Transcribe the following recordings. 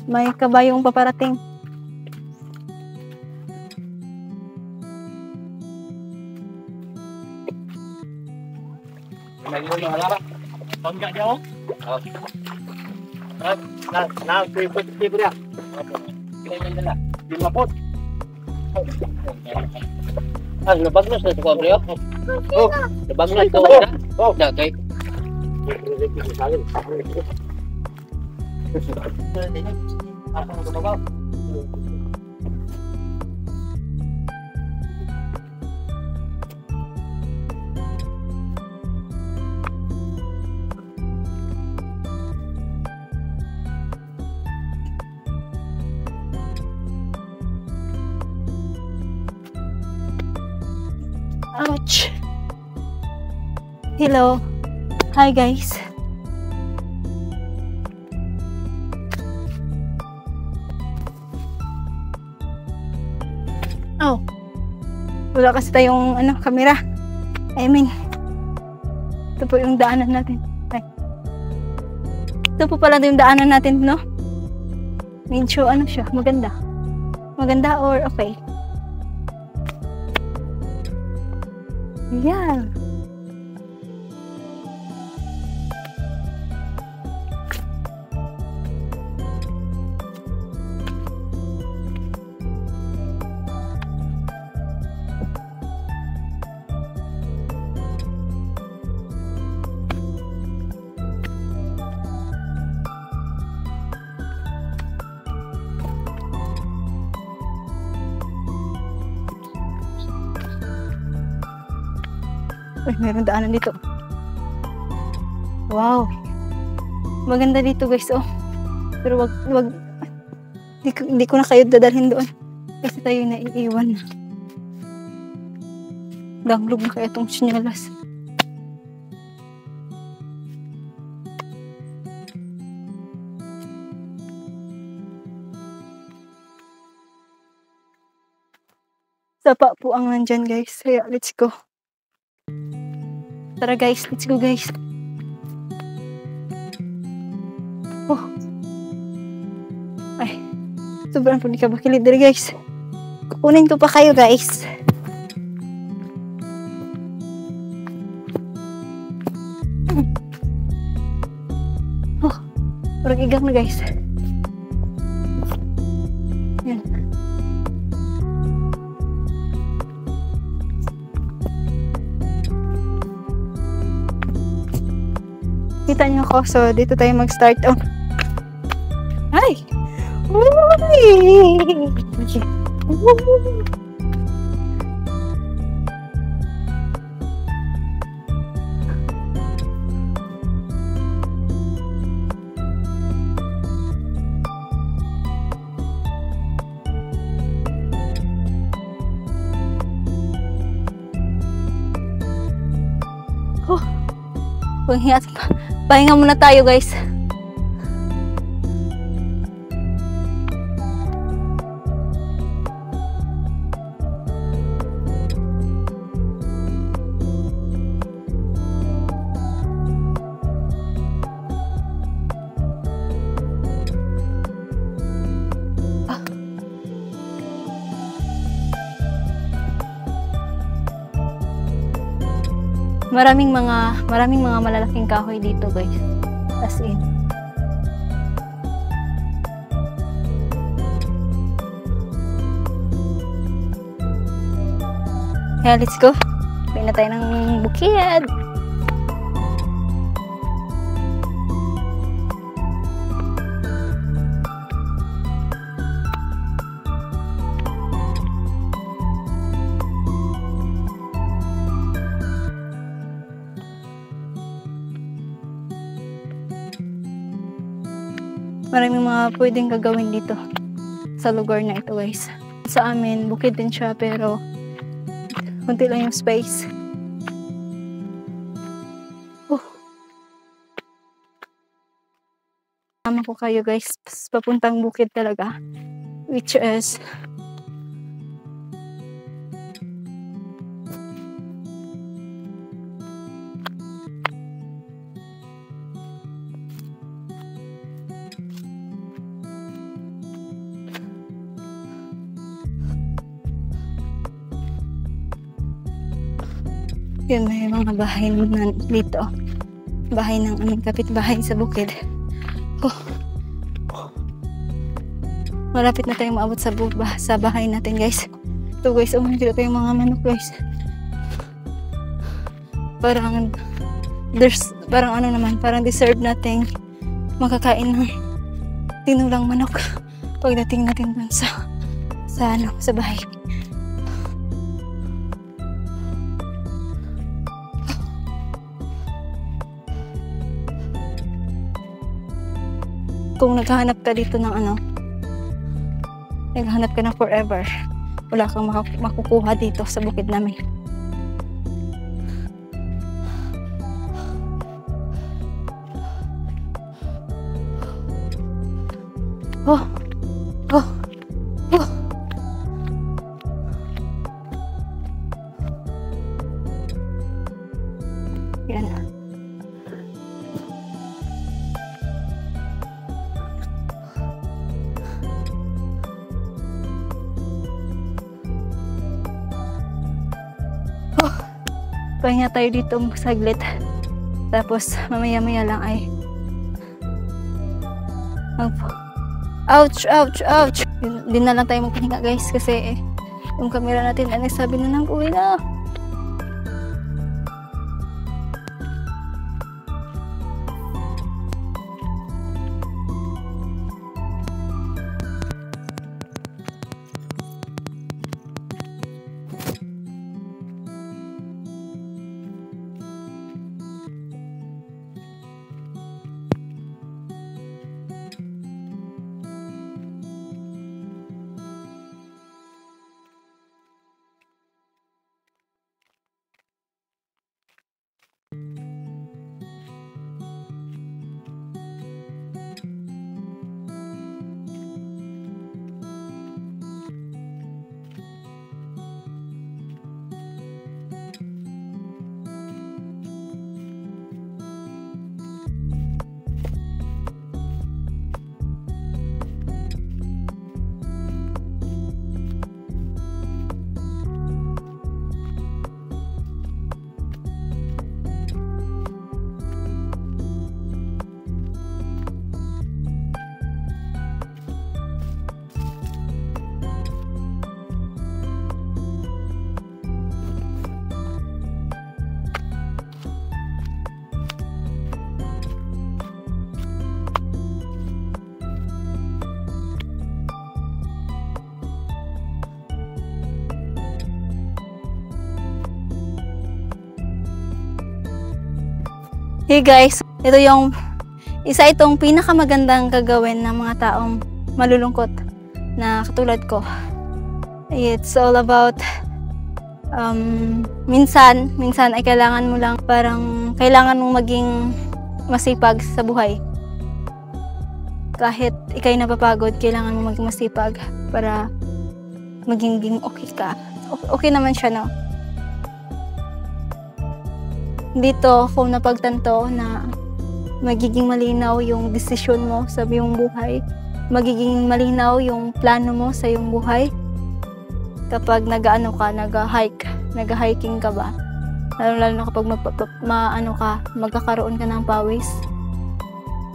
May kabayong paparating. Nabagnas na ito ko, bro. Nabagnas ito. Okay. Ouch. Hello. Hi guys. Oh. Wala kasi tayong camera. I mean, ito po yung daanan natin. Ay. Ito po pala yung daanan natin, no? Medyo siya, maganda. Maganda or okay? Yeah. Uy, meron daanan dito. Wow. Maganda dito guys, oh. Pero wag hindi ko na kayo dadalhin doon. Kasi tayo naiiwan na. Danglog na kaya itong sinyalas. Sapa po ang nandyan guys. Kaya let's go. Tara guys, let's go guys. Oh. Ay, sobrang po di ka bakilid dali guys. Kukunin ko pa kayo guys. Oh, parang igang na guys. Yan. Kita niyo ako, so dito tayo mag-start. Oh. Ay! Uy! Oh. Pahinga muna tayo guys. Maraming mga malalaking kahoy dito guys. As in. Kaya let's go. Bili na tayo ng bukid. Maraming mga pwedeng gagawin dito sa lugar na ito guys. Sa amin, bukid din siya pero kunti lang yung space. Sama ko kayo guys, papuntang bukid talaga. Which is Yun, may mga bahay na dito. Bahay ng aming kapitbahay sa bukid. Malapit na tayong maabot sa bahay natin, guys. Ito, guys, nakikita ko yung mga manok, guys. Parang deserve nating makakain ng tinulang manok pagdating natin dun sa bahay. Kung naghahanap ka dito ng naghahanap ka na forever, wala kang makukuha dito sa bukid namin. Oh. Yan. Pahinga tayo dito saglit. Tapos mamaya-maya lang ay ouch. Di na lang tayo magpahinga, guys, kasi yung camera natin sabi na nang uwi na. Hey guys, ito yung itong pinakamagandang gagawin ng mga taong malulungkot na katulad ko. It's all about minsan ay kailangan mo lang, kailangan mong maging masipag sa buhay. Kahit ikay napapagod, kailangan mong maging masipag para maging okay ka. Okay naman siya, no? Dito ako napagtanto na magiging malinaw yung desisyon mo sa iyong buhay. Magiging malinaw yung plano mo sa iyong buhay. Kapag nag-hiking ka ba? Lalo na kapag magkakaroon ka ng pawis.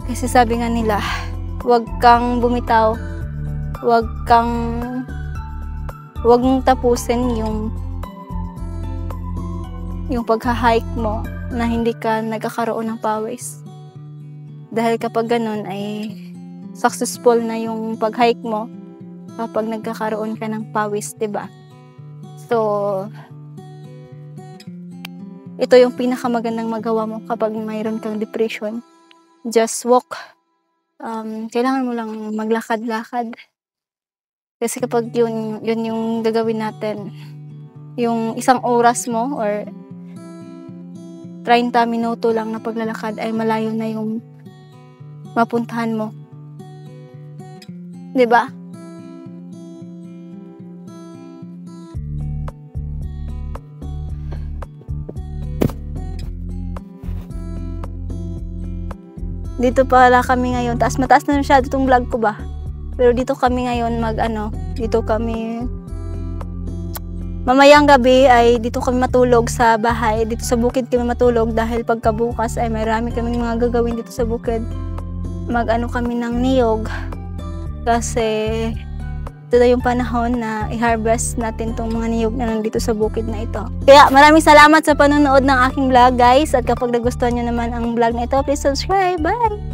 Kasi sabi nga nila, huwag kang bumitaw. Huwag mong tapusin yung pagha-hike mo na hindi ka nagkakaroon ng pawis. Dahil kapag ganun ay successful na yung pag-hike mo kapag nagkakaroon ka ng pawis, 'di ba? So, ito yung pinakamagandang magawa mo kapag mayroon kang depression. Just walk. Kailangan mo lang maglakad-lakad. Kasi kapag yun yung gagawin natin, yung 1 oras mo or 30 minuto lang na paglalakad ay malayo na yung mapuntahan mo. 'Di ba? Dito pala kami ngayon. Mataas na masyado itong vlog ko ba? Pero dito kami ngayon dito kami mamayang gabi ay dito kami matulog sa bahay, dito sa bukid kami matulog dahil pagkabukas ay marami kami mga gagawin dito sa bukid. Mag-ano kami ng niyog kasi ito na yung panahon na i-harvest natin tong mga niyog na nandito sa bukid na ito. Kaya maraming salamat sa panonood ng aking vlog guys, at kapag nagustuhan nyo naman ang vlog na ito, please subscribe. Bye!